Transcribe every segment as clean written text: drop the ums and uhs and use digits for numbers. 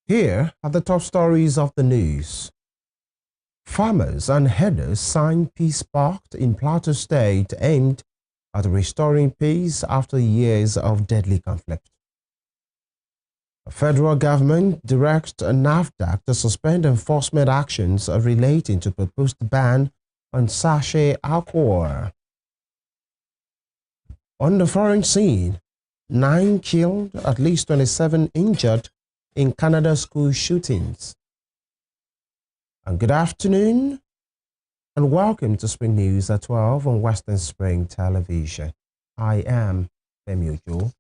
Here are the top stories of the news. Farmers and herders signed peace pact in Plateau State aimed at restoring peace after years of deadly conflict. The federal government directs NAFDAC to suspend enforcement actions relating to proposed ban on sachet alcohol. On the foreign scene, 9 killed, at least 27 injured in Canada school shootings. And good afternoon and welcome to Spring News at 12 on Western Spring Television. I am Femi Ojo.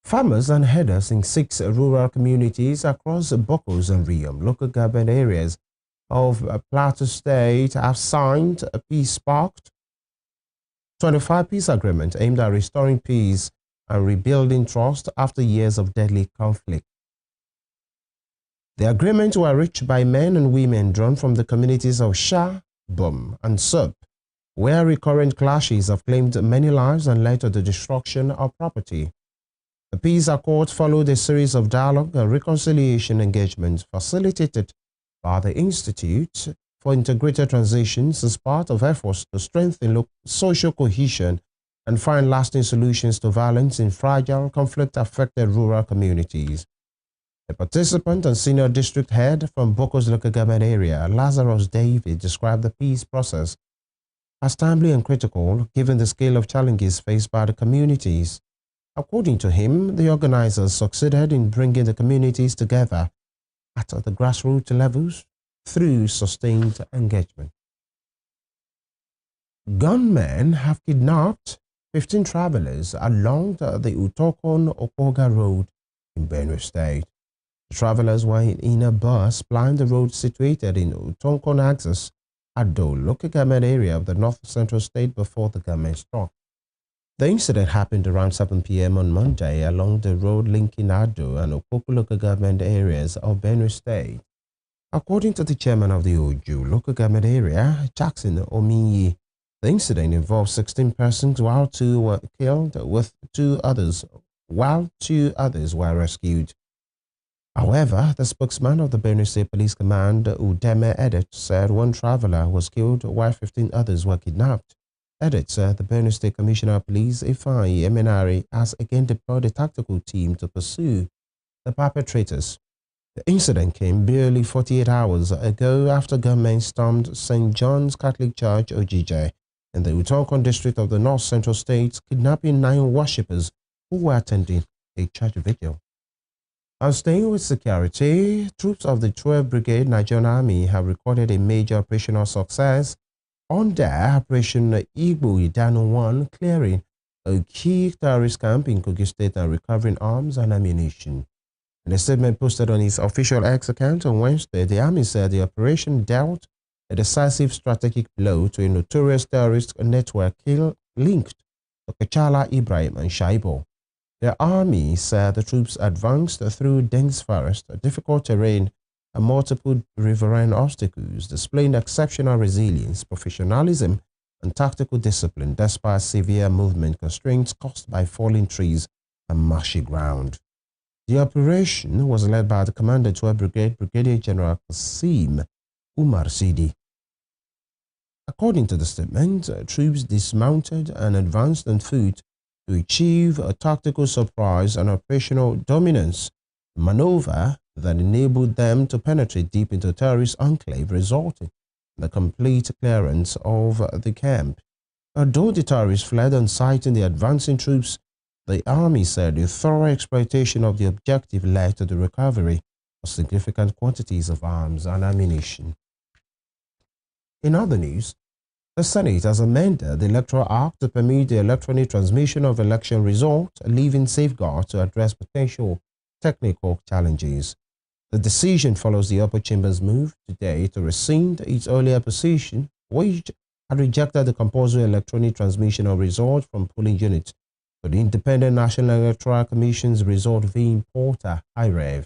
Farmers and herders in 6 rural communities across Bokos and Riom local government areas of Plateau State have signed a peace pact, 25 peace agreement aimed at restoring peace and rebuilding trust after years of deadly conflict. The agreements were reached by men and women drawn from the communities of Sha, Bum, and Sup, where recurrent clashes have claimed many lives and led to the destruction of property. The peace accord followed a series of dialogue and reconciliation engagements facilitated by the Institute for Integrated Transitions as part of efforts to strengthen social cohesion and find lasting solutions to violence in fragile, conflict-affected rural communities. The participant and senior district head from Bokos local government area, Lazarus David, described the peace process as timely and critical given the scale of challenges faced by the communities. According to him, the organizers succeeded in bringing the communities together at the grassroots levels through sustained engagement. Gunmen have kidnapped 15 travelers along the Utokon-Opoga Road in Benue State. The travelers were in a bus plying the road situated in Utokon Axis, Ado, local government area of the North Central State before the gunmen struck. The incident happened around 7 p.m. on Monday along the road linking Ado and Opoku local government areas of Benue State. According to the chairman of the Oju local government area, Jackson Ominyi, the incident involved 16 persons while 2 were killed, with 2 others were rescued. However, the spokesman of the Benue State Police Command, Udeme Edet, said 1 traveler was killed while 15 others were kidnapped. Edet said the Benue State Commissioner of Police, Ifeanyi Emenari, has again deployed a tactical team to pursue the perpetrators. The incident came barely 48 hours ago after gunmen stormed St. John's Catholic Church, Ojije, in the Utokon district of the North Central State, kidnapping 9 worshippers who were attending a church vigil. And staying with security, troops of the 12th Brigade Nigerian Army have recorded a major operational success on their Operation Igbo Idano 1, clearing a key terrorist camp in Kogi State and recovering arms and ammunition. In a statement posted on its official X account on Wednesday, the Army said the operation dealt a decisive strategic blow to a notorious terrorist network linked to Kachala Ibrahim and Shaibo. The Army said the troops advanced through dense forest, difficult terrain, and multiple riverine obstacles, displaying exceptional resilience, professionalism, and tactical discipline despite severe movement constraints caused by falling trees and marshy ground. The operation was led by the Commander 12th Brigade, Brigadier General Qasim Umar Sidi. According to the statement, troops dismounted and advanced on foot to achieve a tactical surprise and operational dominance maneuver that enabled them to penetrate deep into terrorist enclave, resulting in the complete clearance of the camp. Although the terrorists fled on sighting the advancing troops, the Army said a thorough exploitation of the objective led to the recovery of significant quantities of arms and ammunition. In other news, the Senate has amended the Electoral Act to permit the electronic transmission of election results, leaving safeguards to address potential technical challenges. The decision follows the upper chamber's move today to rescind its earlier position, which had rejected the compulsory electronic transmission of results from polling units to the Independent National Electoral Commission's result viewing portal, IREV.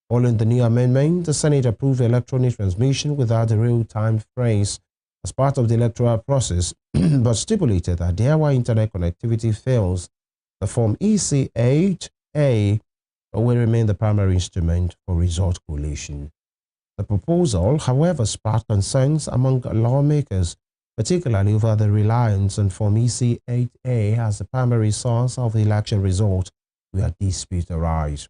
Following the new amendment, the Senate approved electronic transmission without a real-time phrase as part of the electoral process, but stipulated that there where internet connectivity fails, the Form EC8A will remain the primary instrument for result collation. The proposal, however, sparked concerns among lawmakers, particularly over the reliance on Form EC-8A as the primary source of the election result where disputes arise.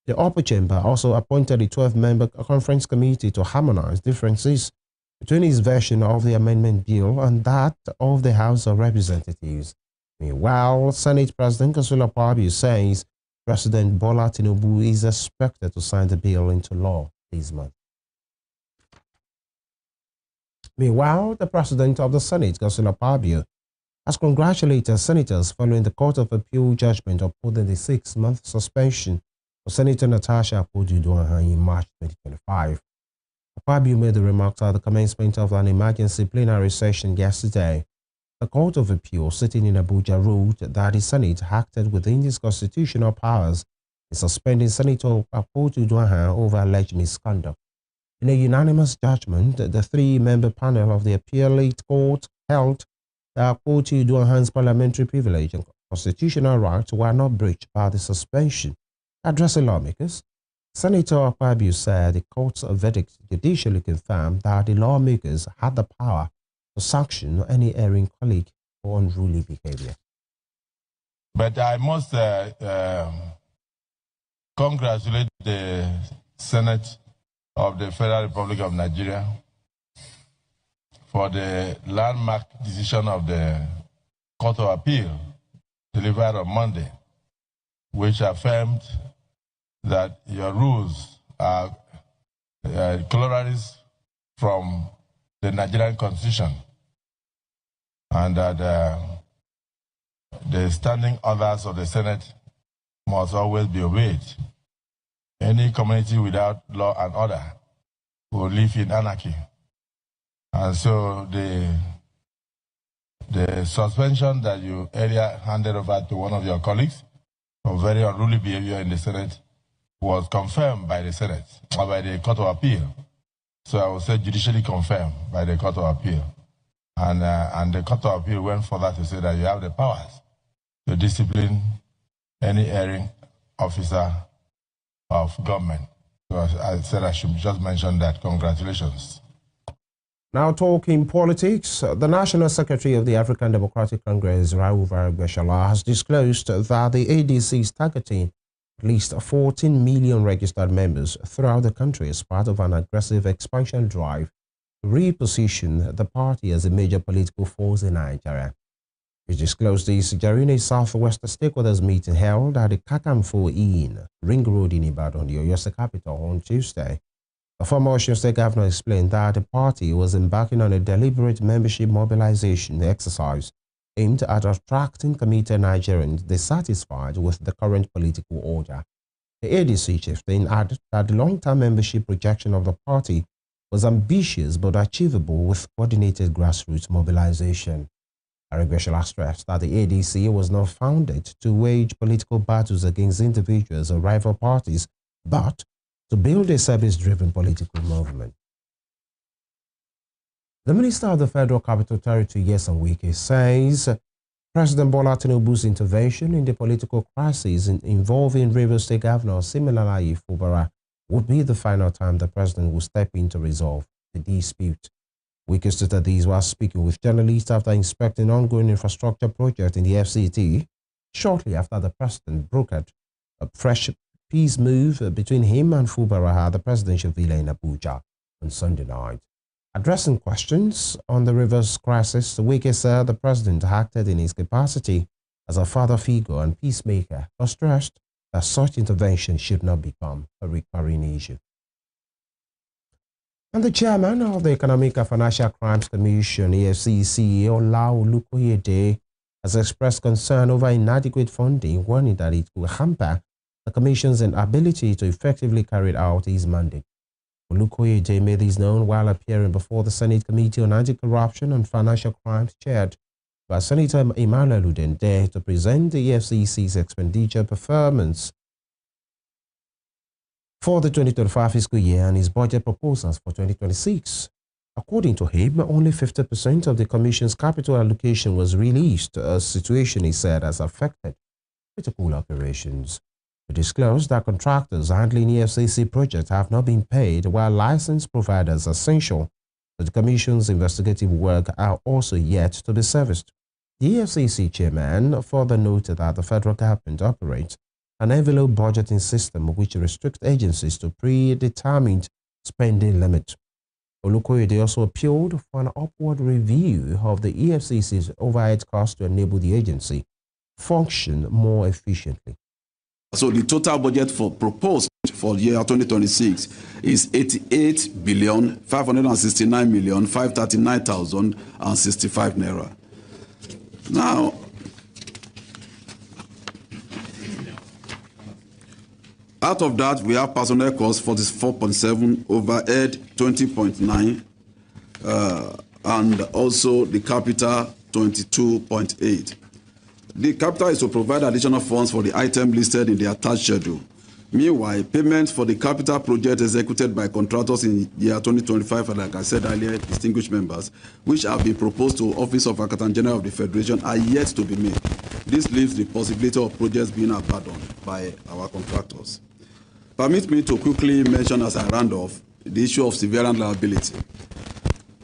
The upper chamber also appointed a 12-member conference committee to harmonize differences between its version of the amendment bill and that of the House of Representatives. Meanwhile, Senate President Godswill Akpabio says President Bola Tinubu is expected to sign the bill into law this month. Meanwhile, the President of the Senate, Godswill Akpabio, has congratulated senators following the Court of Appeal judgment upholding the 6-month suspension for Senator Natasha Akpogio-Uduaghan in March 2025. Akpabio made the remarks at the commencement of an emergency plenary session yesterday. The Court of Appeal sitting in Abuja ruled that the Senate acted within its constitutional powers in suspending Senator Akpogio-Uduaghan over alleged misconduct. In a unanimous judgment, the 3-member panel of the Appellate Court held that Akpogio-Uduaghan's parliamentary privilege and constitutional rights were not breached by the suspension. Addressing lawmakers, Senator Akpabio said the court's verdict judicially confirmed that the lawmakers had the power to sanction any erring colleague for unruly behavior. But I must congratulate the Senate of the Federal Republic of Nigeria for the landmark decision of the Court of Appeal delivered on Monday, which affirmed that your rules are corollaries from the Nigerian Constitution and that the standing orders of the Senate must always be obeyed. Any community without law and order will live in anarchy. And so the suspension that you earlier handed over to one of your colleagues for very unruly behavior in the Senate was confirmed by the Senate or by the Court of Appeal. So I would say judicially confirmed by the Court of Appeal. And the Court of Appeal went further to say that you have the powers to discipline any erring officer of government. So I said I should just mention that. Congratulations. Now talking politics, the National Secretary of the African Democratic Congress, Rauf Arabeshala, has disclosed that the ADC is targeting at least 14 million registered members throughout the country as part of an aggressive expansion drive to reposition the party as a major political force in Nigeria. He disclosed this during a Southwest stakeholders meeting held at the Kakamfo Inn, Ring Road in Ibadan, the Oyo State capital, on Tuesday. The former Oyo State governor explained that the party was embarking on a deliberate membership mobilization exercise aimed at attracting committed Nigerians dissatisfied with the current political order. The ADC chieftain added that the long-term membership projection of the party was ambitious but achievable with coordinated grassroots mobilization. Arabeshala stressed that the ADC was not founded to wage political battles against individuals or rival parties, but to build a service-driven political movement. The Minister of the Federal Capital Territory, Nyesom Wike, says President Bola Tinubu's intervention in the political crisis involving Rivers State Governor Siminalayi Fubara would be the final time the president will step in to resolve the dispute. Wike stated these while speaking with journalists after inspecting ongoing infrastructure projects in the FCT, shortly after the president brokered a fresh peace move between him and Fubara at the presidential villa in Abuja on Sunday night. Addressing questions on the Rivers crisis, Wike said the president acted in his capacity as a father figure and peacemaker, but stressed that such intervention should not become a recurring issue. And the chairman of the Economic and Financial Crimes Commission, EFCC, Olaolu Olukoyede, has expressed concern over inadequate funding, warning that it will hamper the Commission's inability to effectively carry out its mandate. Olukoyede made this known while appearing before the Senate Committee on Anti-Corruption and Financial Crimes chaired by Senator Emmanuel Udende to present the EFCC's expenditure performance for the 2025 fiscal year and his budget proposals for 2026. According to him, only 50% of the Commission's capital allocation was released, a situation he said has affected critical operations. It disclosed that contractors handling EFCC projects have not been paid, while licensed providers essential to the Commission's investigative work are also yet to be serviced. The EFCC chairman further noted that the federal government operates an envelope budgeting system which restricts agencies to predetermined spending limits. Olukoyede also appealed for an upward review of the EFCC's overhead costs to enable the agency function more efficiently. So the total budget proposed for year 2026 is 88,569,539,065 naira. Now, out of that, we have personnel costs 44.7, overhead 20.9, and also the capital 22.8. The capital is to provide additional funds for the item listed in the attached schedule. Meanwhile, payments for the capital project executed by contractors in year 2025, and like I said earlier, distinguished members, which have been proposed to Office of Accountant General of the Federation, are yet to be made. This leaves the possibility of projects being abandoned by our contractors. Permit me to quickly mention as I round off the issue of severance liability.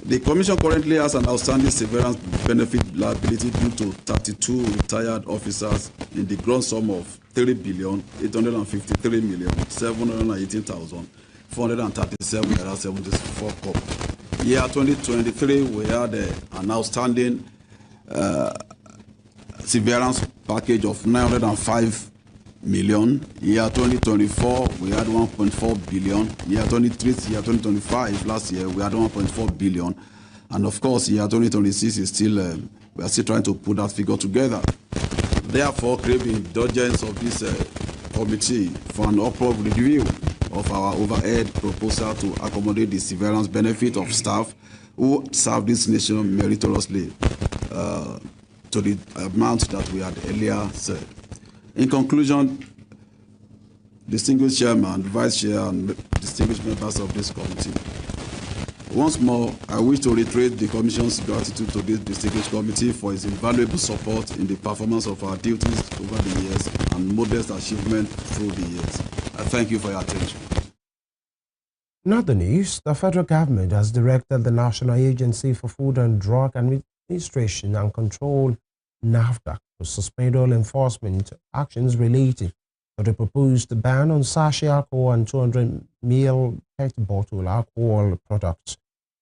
The Commission currently has an outstanding severance benefit liability due to 32 retired officers in the gross sum of 3,853,718,437.74. Year 2023, we had an outstanding severance package of 905 million. Year 2024, we had 1.4 billion. Year 2025, last year, we had 1.4 billion. And of course, year 2026 is still, we are still trying to put that figure together. Therefore, craving indulgence of this committee for an upward review of our overhead proposal to accommodate the severance benefit of staff who serve this nation meritoriously to the amount that we had earlier said. In conclusion, distinguished chairman, vice chair, and distinguished members of this committee, once more, I wish to reiterate the Commission's gratitude to this distinguished committee for its invaluable support in the performance of our duties over the years and modest achievement through the years. I thank you for your attention. In other news, the federal government has directed the National Agency for Food and Drug Administration and Control, NAFDAC, to suspend all enforcement actions related to the proposed ban on sachet alcohol and 200 ml PET bottle alcohol products.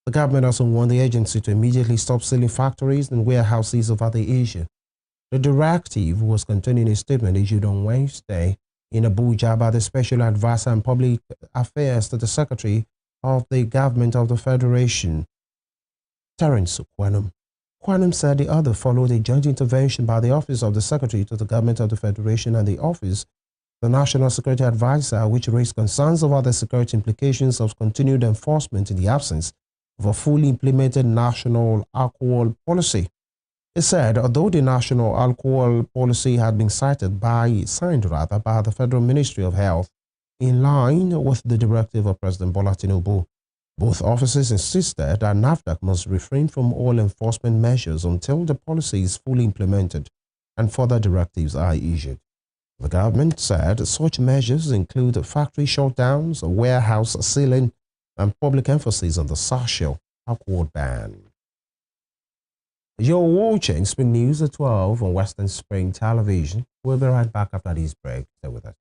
The government also warned the agency to immediately stop selling factories and warehouses over the issue. The directive was contained in a statement issued on Wednesday in Abuja by the Special Advisor on Public Affairs to the Secretary of the Government of the Federation, Terence Kwanum. Kwanum said the order followed a joint intervention by the Office of the Secretary to the Government of the Federation and the Office the National Security Advisor, which raised concerns over the security implications of continued enforcement in the absence of a fully implemented national alcohol policy. It said, although the national alcohol policy had been signed by the Federal Ministry of Health in line with the directive of President Bola Tinubu, both offices insisted that NAFDAC must refrain from all enforcement measures until the policy is fully implemented and further directives are issued. The government said such measures include factory shutdowns, warehouse sealing, and public emphasis on the sachet alcohol ban. You're watching Spring News at 12 on Western Spring Television. We'll be right back after this break. Stay with us.